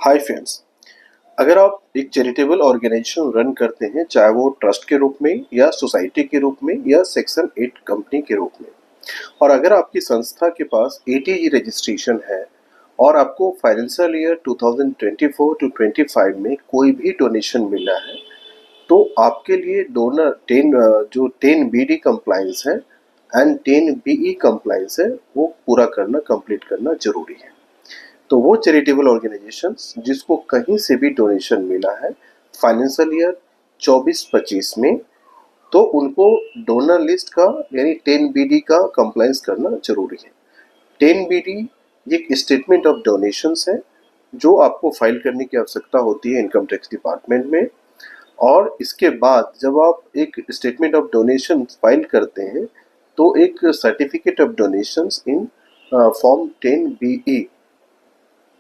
Hi friends, अगर आप एक चैरिटेबल ऑर्गेनाइजेशन रन करते हैं, चाहे वो ट्रस्ट के रूप में या सोसाइटी के रूप में या सेक्शन 8 कंपनी के रूप में, और अगर आपकी संस्था के पास एटीजी रजिस्ट्रेशन है और आपको फाइनेंशियल ईयर 2024 टू 25 में कोई भी डोनेशन मिला है, तो आपके लिए डोनर 10 बीडी कंप्लायंस है एंड 10 बीई कंप्लायंस है, वो पूरा करना, कंप्लीट करना जरूरी है। तो वो चैरिटेबल ऑर्गेनाइजेशंस जिसको कहीं से भी डोनेशन मिला है फाइनेंशियल ईयर 24-25 में, तो उनको डोनर लिस्ट का यानी 10 बीडी का कंप्लायंस करना जरूरी है। 10 बीडी एक स्टेटमेंट ऑफ डोनेशंस है जो आपको फाइल करने की आवश्यकता होती है इनकम टैक्स डिपार्टमेंट में। और इसके बाद जब आप एक स्टेटमेंट ऑफ डोनेशन फाइल करते हैं तो एक certificate of donations in form 10 BE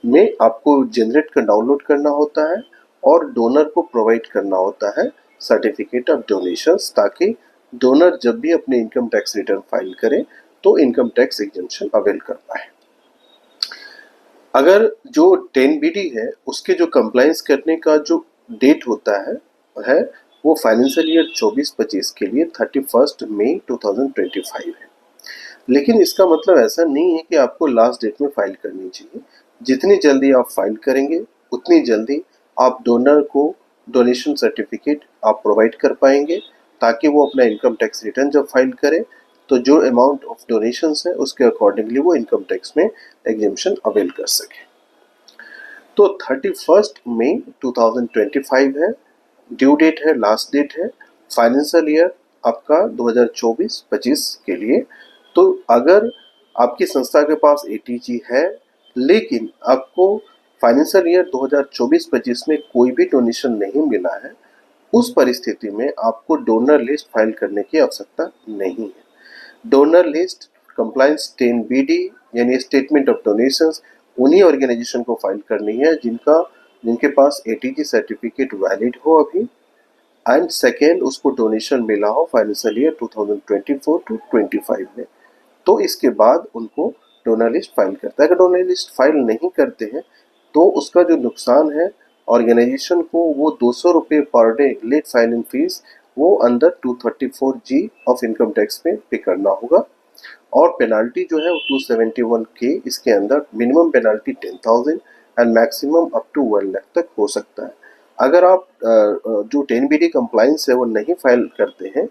में आपको जनरेट कर डाउनलोड करना होता है और डोनर को प्रोवाइड करना होता है सर्टिफिकेट ऑफ डोनेशंस, ताकि डोनर जब भी अपने इनकम टैक्स रिटर्न फाइल करे तो इनकम टैक्स एग्जेम्पशन अवेल कर पाए। अगर जो 10 बीडी है उसके जो कंप्लायंस करने का जो डेट होता है वो फाइनेंशियल ईयर 24-25 के लिए 31 मई 2025 है। लेकिन इसका मतलब ऐसा नहीं है कि आपको लास्ट डेट में फाइल करनी चाहिए। जितनी जल्दी आप फाइल करेंगे उतनी जल्दी आप डोनर को डोनेशन सर्टिफिकेट आप प्रोवाइड कर पाएंगे, ताकि वो अपना इनकम टैक्स रिटर्न जब फाइल करें तो जो अमाउंट ऑफ डोनेशंस है उसके अकॉर्डिंगली वो इनकम टैक्स में एग्जेम्पशन अवेल कर सके। तो 31 मई 2025 है, ड्यू डेट है, लास्ट डेट है फाइनेंशियल ईयर आपका 2024-25 के लिए। तो अगर आपकी संस्था के पास एटीजी है लेकिन आपको फाइनेंशियल ईयर 2024-25 में कोई भी डोनेशन नहीं मिला है, उस परिस्थिति में आपको डोनर लिस्ट फाइल करने की आवश्यकता नहीं है। डोनर लिस्ट कंप्लायंस 10 बीडी यानी स्टेटमेंट ऑफ डोनेशंस उन्हीं ऑर्गेनाइजेशन को फाइल करनी है जिनके पास एटीजी सर्टिफिकेट वैलिड हो अभी, एंड सेकेंड उसको डोनेशन मिला हो फाइनेंशियल ईयर 2024 टू 25 में। तो इसके बाद उनको डोनर लिस्ट फाइल करता है। अगर डोनर लिस्ट फाइल नहीं करते हैं तो उसका जो नुकसान है ऑर्गेनाइजेशन को, वो 200 रुपये per day late filing fees वो under 234G of income tax में पे करना होगा, और पेनाल्टी जो है वो 271K, इसके अंदर minimum penalty 10,000 and maximum up to 1 lakh तक हो सकता है। अगर आप जो 10 BD कंप्लायंस है वो नहीं फाइल करते हैं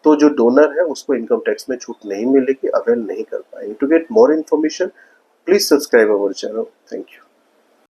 तो जो डोनर है उसको इनकम टैक्स में छूट नहीं मिलेगी, अवेल नहीं कर पाएंगे। To get more information please subscribe our channel. Thank you.